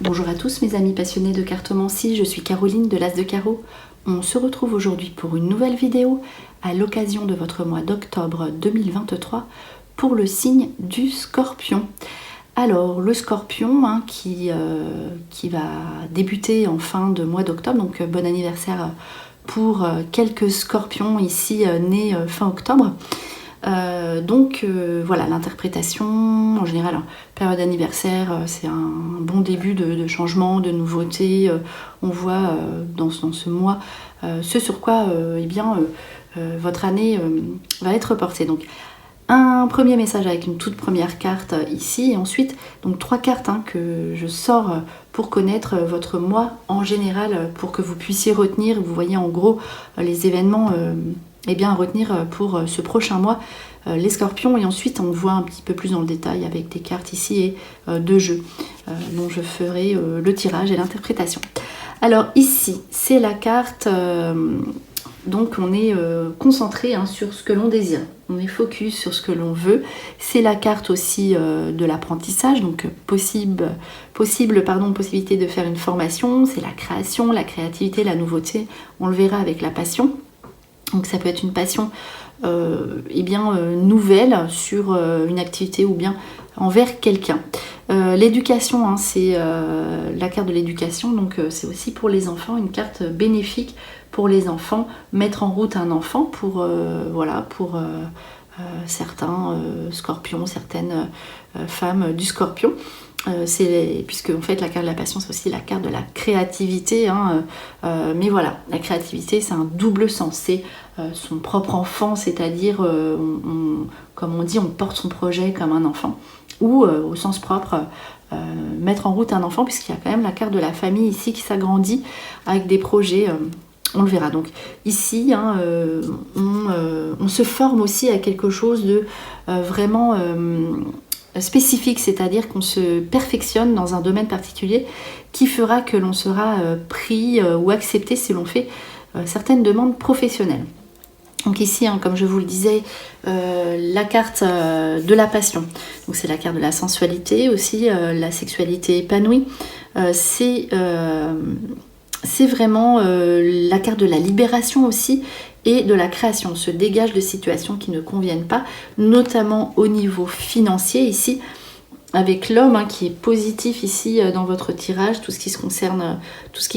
Bonjour à tous mes amis passionnés de cartomancie, je suis Caroline de l'As de Carreau. On se retrouve aujourd'hui pour une nouvelle vidéo à l'occasion de votre mois d'octobre 2023 pour le signe du Scorpion. Alors le Scorpion qui va débuter en fin de mois d'octobre, donc bon anniversaire pour quelques Scorpions ici nés fin octobre. Voilà, l'interprétation en général, période anniversaire, c'est un bon début de changement, de nouveauté. On voit dans ce mois ce sur quoi votre année va être portée. Donc un premier message avec une toute première carte ici, et ensuite donc 3 cartes que je sors pour connaître votre mois en général, pour que vous puissiez retenir. Vous voyez en gros les événements à retenir pour ce prochain mois, les Scorpions, et ensuite on voit un petit peu plus dans le détail avec des cartes ici et 2 jeux dont je ferai le tirage et l'interprétation. Alors ici c'est la carte, donc on est concentré sur ce que l'on désire, on est focus sur ce que l'on veut. C'est la carte aussi de l'apprentissage, donc possibilité de faire une formation. C'est la création, la créativité, la nouveauté, on le verra avec la passion. Donc ça peut être une passion nouvelle sur une activité ou bien envers quelqu'un. L'éducation, c'est la carte de l'éducation, donc c'est aussi pour les enfants, une carte bénéfique pour les enfants. Mettre en route un enfant pour certains scorpions, certaines femmes du Scorpion. Puisque en fait la carte de la passion c'est aussi la carte de la créativité, mais voilà, la créativité c'est un double sens, c'est son propre enfant, c'est-à-dire comme on dit, on porte son projet comme un enfant, ou au sens propre, mettre en route un enfant, puisqu'il y a quand même la carte de la famille ici qui s'agrandit avec des projets, on le verra. Donc ici on se forme aussi à quelque chose de vraiment spécifique, c'est-à-dire qu'on se perfectionne dans un domaine particulier qui fera que l'on sera pris ou accepté si l'on fait certaines demandes professionnelles. Donc ici, comme je vous le disais, la carte de la passion, donc c'est la carte de la sensualité aussi, la sexualité épanouie, c'est vraiment la carte de la libération aussi, et de la création. On se dégage de situations qui ne conviennent pas, notamment au niveau financier ici, avec l'homme qui est positif ici dans votre tirage. Tout ce qui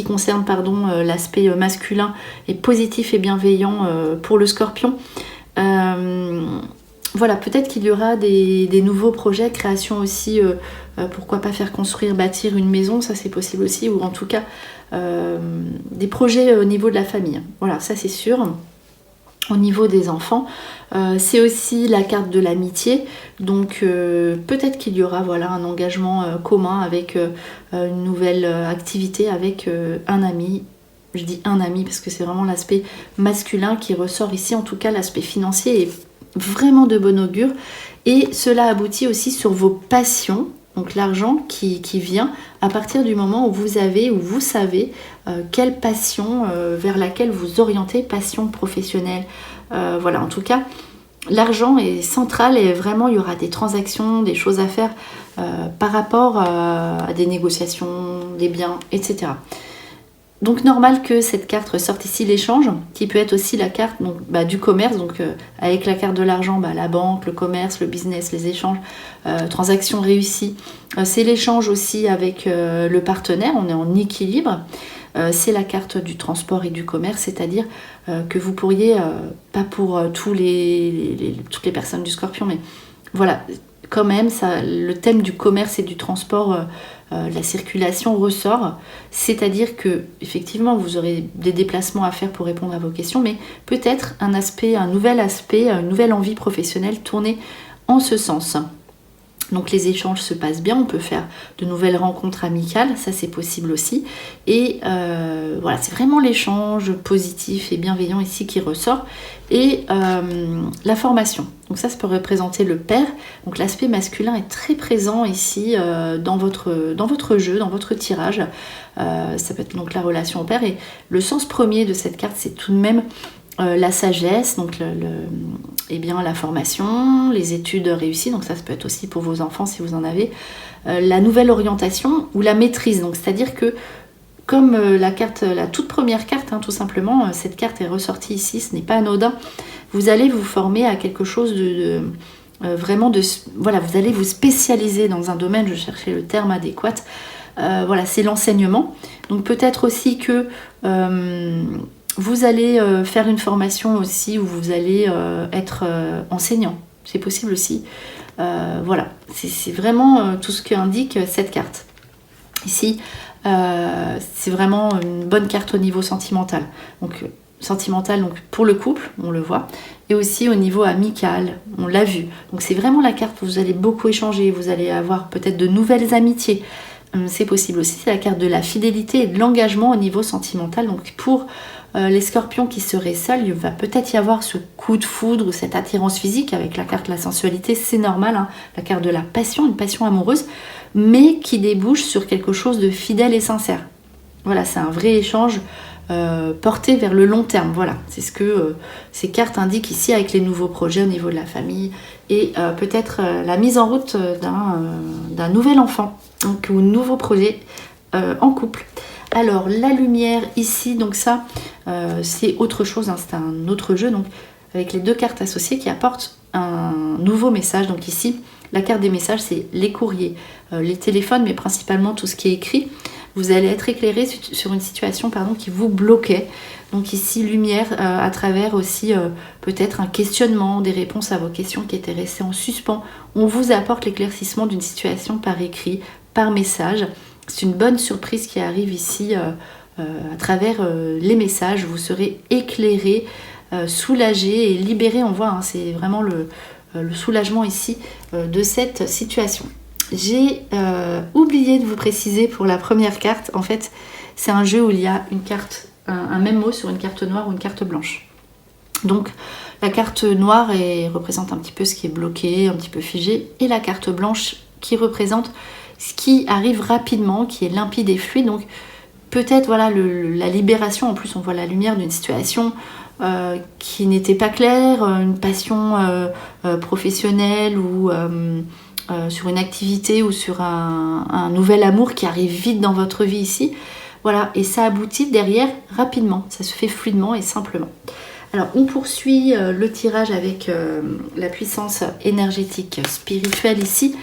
concerne l'aspect masculin est positif et bienveillant pour le Scorpion. Voilà, peut-être qu'il y aura des nouveaux projets, création aussi, pourquoi pas faire construire, bâtir une maison, ça c'est possible aussi, ou en tout cas des projets au niveau de la famille. Voilà, ça c'est sûr. Au niveau des enfants, c'est aussi la carte de l'amitié, donc peut-être qu'il y aura un engagement commun avec une nouvelle activité avec un ami. Je dis un ami parce que c'est vraiment l'aspect masculin qui ressort ici, en tout cas l'aspect financier est vraiment de bon augure, et cela aboutit aussi sur vos passions. Donc l'argent qui vient à partir du moment où vous savez quelle passion vers laquelle vous orientez, passion professionnelle. Voilà, en tout cas, l'argent est central, et vraiment il y aura des transactions, des choses à faire par rapport à des négociations, des biens, etc. Donc normal que cette carte ressorte ici, l'échange, qui peut être aussi la carte du commerce, donc avec la carte de l'argent, la banque, le commerce, le business, les échanges, transactions réussies. C'est l'échange aussi avec le partenaire, on est en équilibre. C'est la carte du transport et du commerce, c'est-à-dire que vous pourriez, pas pour toutes les personnes du Scorpion, mais voilà, quand même, le thème du commerce et du transport, la circulation ressort, c'est-à-dire que effectivement vous aurez des déplacements à faire pour répondre à vos questions, mais peut-être un nouvel aspect, une nouvelle envie professionnelle tournée en ce sens. Donc les échanges se passent bien, on peut faire de nouvelles rencontres amicales, ça c'est possible aussi. Et voilà, c'est vraiment l'échange positif et bienveillant ici qui ressort. Et la formation, donc ça peut représenter le père. Donc l'aspect masculin est très présent ici dans votre jeu, dans votre tirage. Ça peut être donc la relation au père. Et le sens premier de cette carte, c'est tout de même la sagesse, donc eh bien, la formation, les études réussies, donc ça peut être aussi pour vos enfants si vous en avez, la nouvelle orientation ou la maîtrise, donc c'est-à-dire que comme la toute première carte, tout simplement, cette carte est ressortie ici, ce n'est pas anodin, vous allez vous former à quelque chose voilà, vous allez vous spécialiser dans un domaine, je cherchais le terme adéquat, voilà, c'est l'enseignement, donc peut-être aussi que vous allez faire une formation aussi où vous allez être enseignant. C'est possible aussi. Voilà, c'est vraiment tout ce qu'indique cette carte. Ici, c'est vraiment une bonne carte au niveau sentimental. Donc, sentimental donc pour le couple, on le voit, et aussi au niveau amical, on l'a vu. Donc, c'est vraiment la carte où vous allez beaucoup échanger, vous allez avoir peut-être de nouvelles amitiés. C'est possible aussi, c'est la carte de la fidélité et de l'engagement au niveau sentimental. Donc, pour les scorpions qui seraient seuls, il va peut-être y avoir ce coup de foudre ou cette attirance physique avec la carte de la sensualité, c'est normal, la carte de la passion, une passion amoureuse, mais qui débouche sur quelque chose de fidèle et sincère. Voilà, c'est un vrai échange porté vers le long terme. Voilà, c'est ce que ces cartes indiquent ici avec les nouveaux projets au niveau de la famille et peut-être la mise en route d'un nouvel enfant, donc, ou nouveau projet en couple. Alors, la lumière ici, donc ça, c'est autre chose, c'est un autre jeu, donc avec les deux cartes associées qui apportent un nouveau message. Donc ici, la carte des messages, c'est les courriers, les téléphones, mais principalement tout ce qui est écrit. Vous allez être éclairé sur une situation qui vous bloquait. Donc ici, lumière à travers aussi peut-être un questionnement, des réponses à vos questions qui étaient restées en suspens. On vous apporte l'éclaircissement d'une situation par écrit, par message. C'est une bonne surprise qui arrive ici à travers les messages. Vous serez éclairé, soulagé et libéré. On voit, c'est vraiment le soulagement ici de cette situation. J'ai oublié de vous préciser pour la première carte. En fait, c'est un jeu où il y a une carte, un même mot sur une carte noire ou une carte blanche. Donc, la carte noire représente un petit peu ce qui est bloqué, un petit peu figé, et la carte blanche qui représente ce qui arrive rapidement, qui est limpide et fluide. Donc peut-être voilà la libération, en plus on voit la lumière d'une situation qui n'était pas claire, une passion professionnelle ou sur une activité ou sur un nouvel amour qui arrive vite dans votre vie ici. Voilà, et ça aboutit derrière rapidement, ça se fait fluidement et simplement. Alors on poursuit le tirage avec la puissance énergétique spirituelle ici.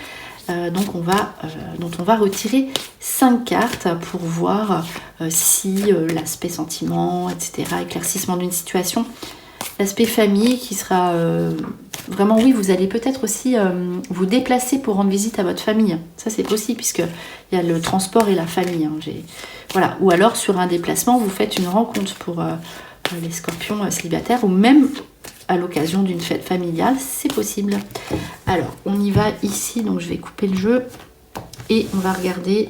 Donc dont on va retirer 5 cartes pour voir si l'aspect sentiment, etc., éclaircissement d'une situation, l'aspect famille qui sera vraiment, oui, vous allez peut-être aussi vous déplacer pour rendre visite à votre famille. Ça c'est possible puisqu'il y a le transport et la famille. Voilà. Ou alors sur un déplacement, vous faites une rencontre pour les scorpions célibataires ou même à l'occasion d'une fête familiale, c'est possible. Alors, on y va ici, donc je vais couper le jeu et on va regarder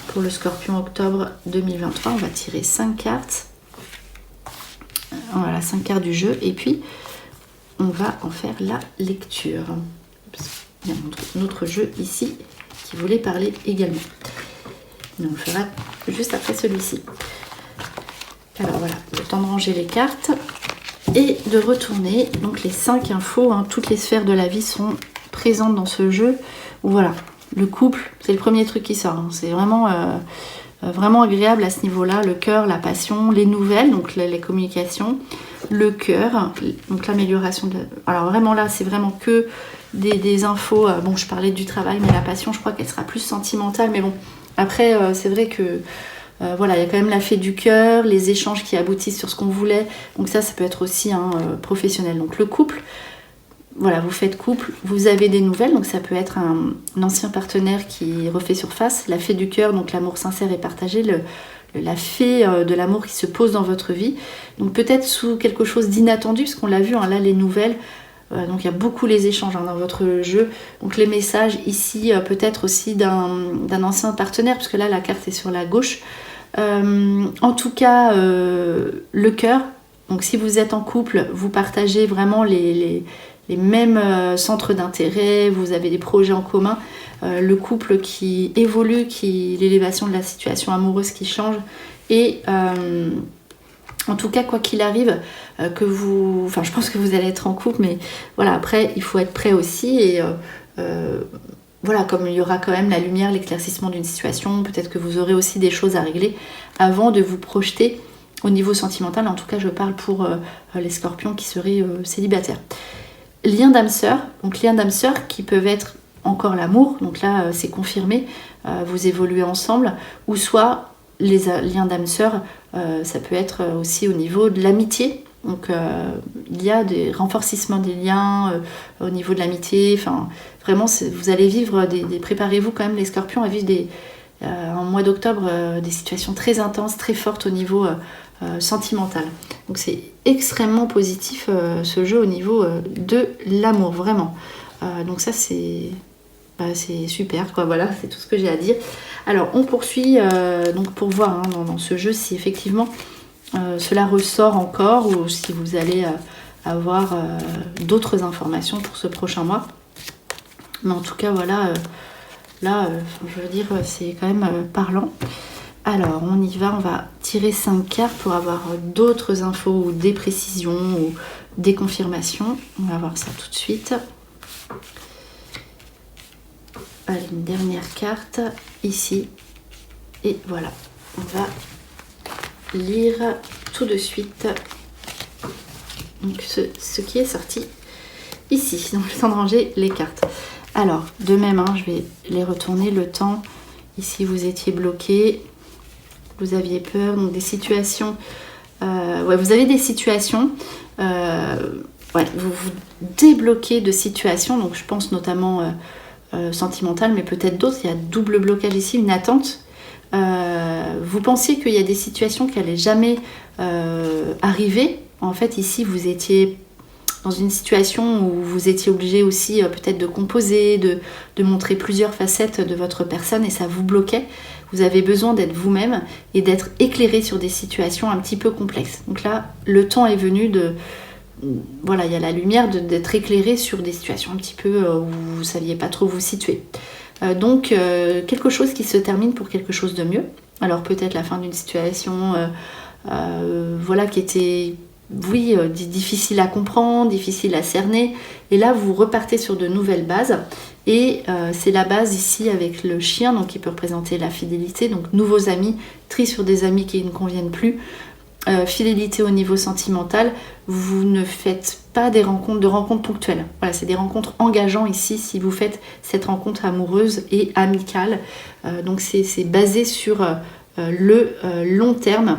pour le Scorpion octobre 2023. On va tirer 5 cartes. Voilà, 5 cartes du jeu et puis on va en faire la lecture. Il y a un autre jeu ici qui voulait parler également. Mais on le fera juste après celui-ci. Alors voilà, le temps de ranger les cartes. Et de retourner, donc les 5 infos, toutes les sphères de la vie sont présentes dans ce jeu. Voilà, le couple, c'est le premier truc qui sort. C'est vraiment, vraiment agréable à ce niveau-là. Le cœur, la passion, les nouvelles, donc les communications, le cœur, donc l'amélioration. Alors vraiment là, c'est vraiment que des infos. Bon, je parlais du travail, mais la passion, je crois qu'elle sera plus sentimentale. Mais bon, après, c'est vrai que voilà, il y a quand même la fée du cœur, les échanges qui aboutissent sur ce qu'on voulait. Donc ça peut être aussi professionnel. Donc le couple, voilà, vous faites couple, vous avez des nouvelles. Donc ça peut être un ancien partenaire qui refait surface. La fée du cœur, donc l'amour sincère et partagé. La fée de l'amour qui se pose dans votre vie. Donc peut-être sous quelque chose d'inattendu, parce qu'on l'a vu, là les nouvelles, Donc il y a beaucoup les échanges dans votre jeu. Donc les messages ici, peut-être aussi d'un ancien partenaire, parce que là la carte est sur la gauche. En tout cas, le cœur. Donc si vous êtes en couple, vous partagez vraiment les mêmes centres d'intérêt, vous avez des projets en commun. Le couple qui évolue, l'élévation de la situation amoureuse qui change. Et en tout cas, quoi qu'il arrive, je pense que vous allez être en couple, mais voilà, après, il faut être prêt aussi. Et voilà, comme il y aura quand même la lumière, l'éclaircissement d'une situation, peut-être que vous aurez aussi des choses à régler avant de vous projeter au niveau sentimental. En tout cas, je parle pour les scorpions qui seraient célibataires. Liens d'âme-sœur, donc liens d'âme-sœur qui peuvent être encore l'amour, donc là, c'est confirmé, vous évoluez ensemble, ou soit les liens d'âme-sœur, ça peut être aussi au niveau de l'amitié. Donc il y a des renforcements des liens au niveau de l'amitié. Enfin, vraiment, vous allez vivre préparez-vous quand même les scorpions à vivre en mois d'octobre des situations très intenses, très fortes au niveau sentimental. Donc c'est extrêmement positif ce jeu au niveau de l'amour, vraiment. Donc ça c'est super, quoi. Voilà, c'est tout ce que j'ai à dire. Alors on poursuit donc pour voir dans ce jeu si effectivement cela ressort encore ou si vous allez avoir d'autres informations pour ce prochain mois. Mais en tout cas voilà, là je veux dire c'est quand même parlant. Alors on y va, on va tirer 5 cartes pour avoir d'autres infos ou des précisions ou des confirmations. On va voir ça tout de suite. Allez, une dernière carte ici. Et voilà, on va lire tout de suite donc ce qui est sorti ici. Donc le temps de ranger les cartes. Alors, de même, je vais les retourner le temps. Ici, vous étiez bloqué. Vous aviez peur. Donc des situations... vous avez des situations... vous vous débloquez de situations. Donc je pense notamment... sentimentale, mais peut-être d'autres. Il y a double blocage ici, une attente. Vous pensiez qu'il y a des situations qui n'allaient jamais arriver. En fait, ici, vous étiez dans une situation où vous étiez obligé aussi peut-être de composer, de montrer plusieurs facettes de votre personne et ça vous bloquait. Vous avez besoin d'être vous-même et d'être éclairé sur des situations un petit peu complexes. Donc là, le temps est venu voilà, il y a la lumière d'être éclairé sur des situations un petit peu où vous ne saviez pas trop vous situer. Donc, quelque chose qui se termine pour quelque chose de mieux. Alors, peut-être la fin d'une situation qui était, difficile à comprendre, difficile à cerner. Et là, vous repartez sur de nouvelles bases. Et c'est la base ici avec le chien, donc qui peut représenter la fidélité. Donc, nouveaux amis, tri sur des amis qui ne conviennent plus. Fidélité au niveau sentimental, vous ne faites pas de rencontres ponctuelles. Voilà, c'est des rencontres engageantes ici si vous faites cette rencontre amoureuse et amicale. Donc c'est basé sur le long terme.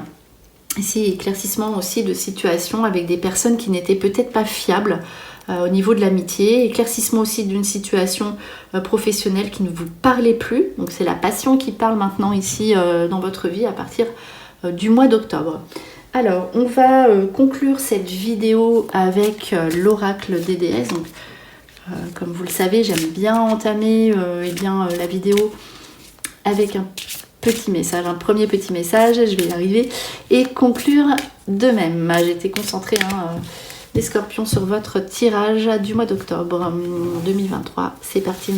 Ici, éclaircissement aussi de situations avec des personnes qui n'étaient peut-être pas fiables au niveau de l'amitié. Éclaircissement aussi d'une situation professionnelle qui ne vous parlait plus. Donc c'est la passion qui parle maintenant ici dans votre vie à partir du mois d'octobre. Alors, on va conclure cette vidéo avec l'oracle des déesses. Donc, comme vous le savez, j'aime bien entamer la vidéo avec un petit message, un premier petit message, je vais y arriver, et conclure de même. J'étais concentrée, les scorpions, sur votre tirage du mois d'octobre 2023. C'est parti,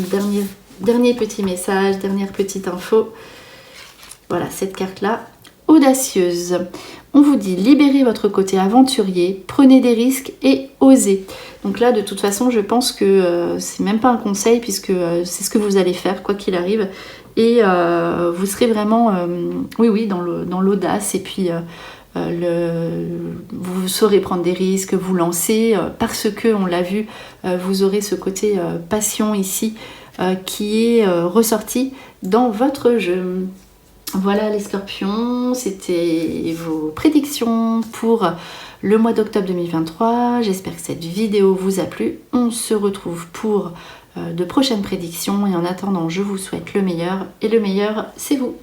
dernier petit message, dernière petite info. Voilà, cette carte-là. Audacieuse. On vous dit libérez votre côté aventurier, prenez des risques et osez. Donc là, de toute façon, je pense que c'est même pas un conseil puisque c'est ce que vous allez faire quoi qu'il arrive. Et vous serez vraiment, dans l'audace et puis vous saurez prendre des risques, vous lancer parce que, on l'a vu, vous aurez ce côté passion ici qui est ressorti dans votre jeu. Voilà les scorpions, c'était vos prédictions pour le mois d'octobre 2023. J'espère que cette vidéo vous a plu. On se retrouve pour de prochaines prédictions et en attendant, je vous souhaite le meilleur et le meilleur, c'est vous.